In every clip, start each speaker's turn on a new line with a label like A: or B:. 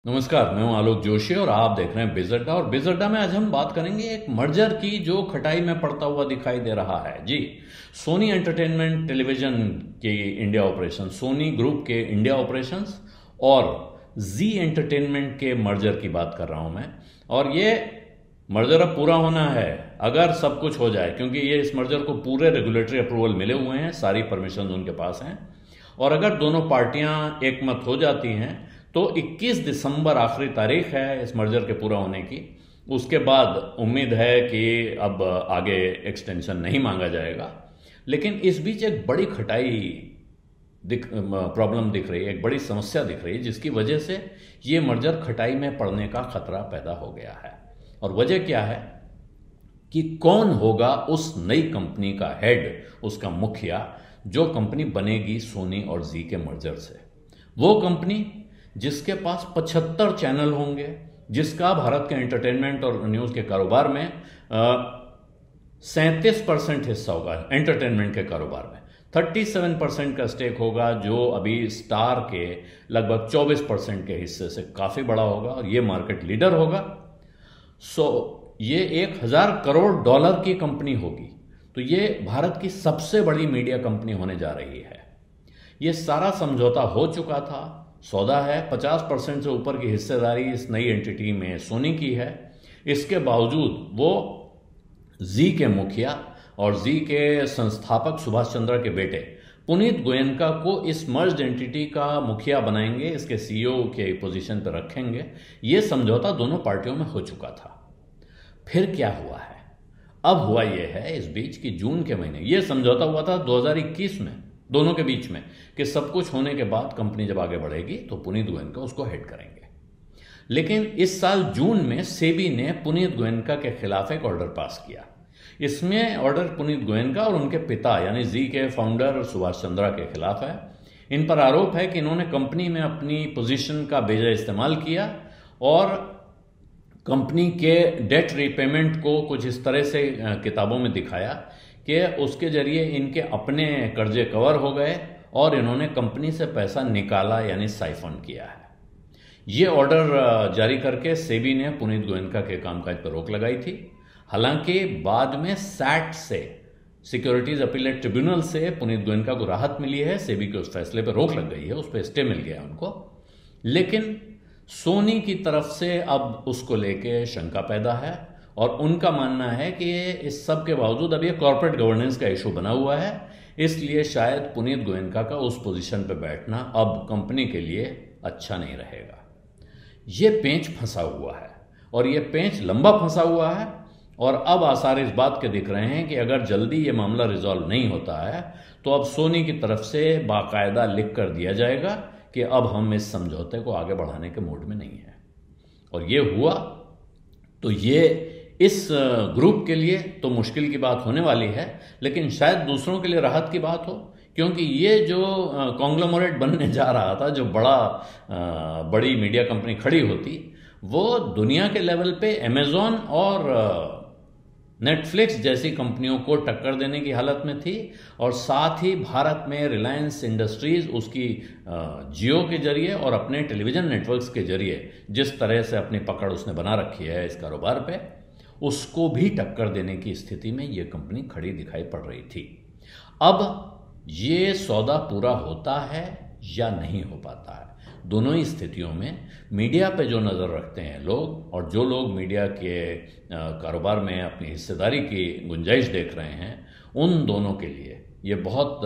A: नमस्कार, मैं हूं आलोक जोशी और आप देख रहे हैं बिज़ अड्डा। और बिज़ अड्डा में आज हम बात करेंगे एक मर्जर की जो खटाई में पड़ता हुआ दिखाई दे रहा है। जी, सोनी एंटरटेनमेंट टेलीविजन के इंडिया ऑपरेशन, सोनी ग्रुप के इंडिया ऑपरेशंस और जी एंटरटेनमेंट के मर्जर की बात कर रहा हूं मैं। और ये मर्जर अब पूरा होना है अगर सब कुछ हो जाए, क्योंकि ये इस मर्जर को पूरे रेगुलेटरी अप्रूवल मिले हुए हैं, सारी परमिशन उनके पास हैं। और अगर दोनों पार्टियां एकमत हो जाती हैं तो 21 दिसंबर आखिरी तारीख है इस मर्जर के पूरा होने की। उसके बाद उम्मीद है कि अब आगे एक्सटेंशन नहीं मांगा जाएगा। लेकिन इस बीच एक बड़ी खटाई प्रॉब्लम दिख रही है, एक बड़ी समस्या दिख रही है, जिसकी वजह से ये मर्जर खटाई में पड़ने का खतरा पैदा हो गया है। और वजह क्या है कि कौन होगा उस नई कंपनी का हेड, उसका मुखिया, जो कंपनी बनेगी सोनी और जी के मर्जर से। वो कंपनी जिसके पास 75 चैनल होंगे, जिसका भारत के एंटरटेनमेंट और न्यूज़ के कारोबार में 37% हिस्सा होगा, एंटरटेनमेंट के कारोबार में 37% का स्टेक होगा, जो अभी स्टार के लगभग 24% के हिस्से से काफ़ी बड़ा होगा और ये मार्केट लीडर होगा। ये 1000 करोड़ डॉलर की कंपनी होगी। तो ये भारत की सबसे बड़ी मीडिया कंपनी होने जा रही है। ये सारा समझौता हो चुका था, सौदा है, 50% से ऊपर की हिस्सेदारी इस नई एंटिटी में सोनी की है। इसके बावजूद वो जी के मुखिया और जी के संस्थापक सुभाष चंद्रा के बेटे पुनीत गोयनका को इस मर्ज्ड एंटिटी का मुखिया बनाएंगे, इसके सीईओ के पोजीशन पर रखेंगे। ये समझौता दोनों पार्टियों में हो चुका था। फिर क्या हुआ है? अब हुआ यह है इस बीच कि जून के महीने यह समझौता हुआ था 2021 में दोनों के बीच में, कि सब कुछ होने के बाद कंपनी जब आगे बढ़ेगी तो पुनीत गोयनका उसको हेड करेंगे। लेकिन इस साल जून में सेबी ने पुनीत गोयनका के खिलाफ एक ऑर्डर पास किया। इसमें ऑर्डर पुनीत गोयनका और उनके पिता यानी जी के फाउंडर सुभाष चंद्रा के खिलाफ है। इन पर आरोप है कि इन्होंने कंपनी में अपनी पोजीशन का बेजा इस्तेमाल किया और कंपनी के डेट रीपेमेंट को कुछ इस तरह से किताबों में दिखाया कि उसके जरिए इनके अपने कर्जे कवर हो गए और इन्होंने कंपनी से पैसा निकाला, यानी साइफन किया है। ये ऑर्डर जारी करके सेबी ने पुनीत गोयनका के कामकाज पर रोक लगाई थी। हालांकि बाद में सैट से, सिक्योरिटीज अपीलेट ट्रिब्यूनल से पुनीत गोयनका को राहत मिली है। सेबी के उस फैसले पर रोक लग गई है, उस पर स्टे मिल गया उनको। लेकिन सोनी की तरफ से अब उसको लेके शंका पैदा है और उनका मानना है कि इस सब के बावजूद अब ये कॉर्पोरेट गवर्नेंस का इशू बना हुआ है, इसलिए शायद पुनीत गोयनका का उस पोजीशन पे बैठना अब कंपनी के लिए अच्छा नहीं रहेगा। ये पेंच फंसा हुआ है और ये पेंच लंबा फंसा हुआ है और अब आसार इस बात के दिख रहे हैं कि अगर जल्दी ये मामला रिजॉल्व नहीं होता है तो अब सोनी की तरफ से बाकायदा लिख कर दिया जाएगा कि अब हम इस समझौते को आगे बढ़ाने के मूड में नहीं है। और ये हुआ तो ये इस ग्रुप के लिए तो मुश्किल की बात होने वाली है, लेकिन शायद दूसरों के लिए राहत की बात हो, क्योंकि ये जो कॉन्ग्लोमरेट बनने जा रहा था, जो बड़ी मीडिया कंपनी खड़ी होती, वो दुनिया के लेवल पे अमेजॉन और नेटफ्लिक्स जैसी कंपनियों को टक्कर देने की हालत में थी। और साथ ही भारत में रिलायंस इंडस्ट्रीज उसकी जियो के जरिए और अपने टेलीविजन नेटवर्क्स के जरिए जिस तरह से अपनी पकड़ उसने बना रखी है इस कारोबार पे, उसको भी टक्कर देने की स्थिति में ये कंपनी खड़ी दिखाई पड़ रही थी। अब ये सौदा पूरा होता है या नहीं हो पाता है, दोनों ही स्थितियों में मीडिया पे जो नज़र रखते हैं लोग और जो लोग मीडिया के कारोबार में अपनी हिस्सेदारी की गुंजाइश देख रहे हैं, उन दोनों के लिए ये बहुत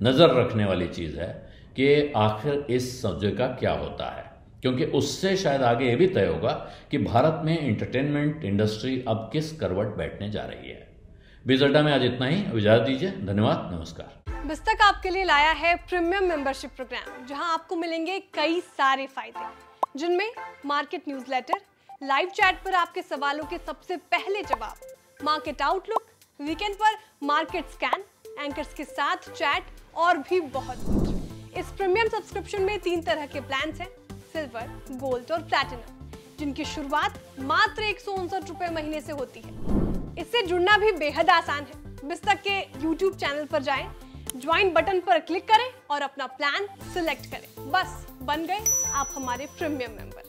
A: नज़र रखने वाली चीज़ है कि आखिर इस सौदे का क्या होता है, क्योंकि उससे शायद आगे ये भी तय होगा कि भारत में एंटरटेनमेंट इंडस्ट्री अब किस करवट बैठने जा रही है। बिज़ अड्डा में आज इतना ही, इजाज़त दीजिए, धन्यवाद, नमस्कार।
B: बिस्तक आपके लिए लाया है प्रीमियम मेंबरशिप प्रोग्राम, जहां आपको मिलेंगे कई सारे फायदे, जिनमें मार्केट न्यूज़लेटर, लाइव चैट पर आपके सवालों के सबसे पहले जवाब, मार्केट आउटलुक, वीकेंड पर मार्केट स्कैन, एंकर्स के साथ चैट और भी बहुत कुछ। इस प्रीमियम सब्सक्रिप्शन में 3 तरह के प्लान्स हैं, सिल्वर, गोल्ड और प्लैटिनम, जिनकी शुरुआत मात्र 159 रुपए महीने से होती है। इससे जुड़ना भी बेहद आसान है। बिस्तक के YouTube चैनल पर जाएं, ज्वाइन बटन पर क्लिक करें और अपना प्लान सिलेक्ट करें। बस बन गए आप हमारे प्रीमियम मेंबर।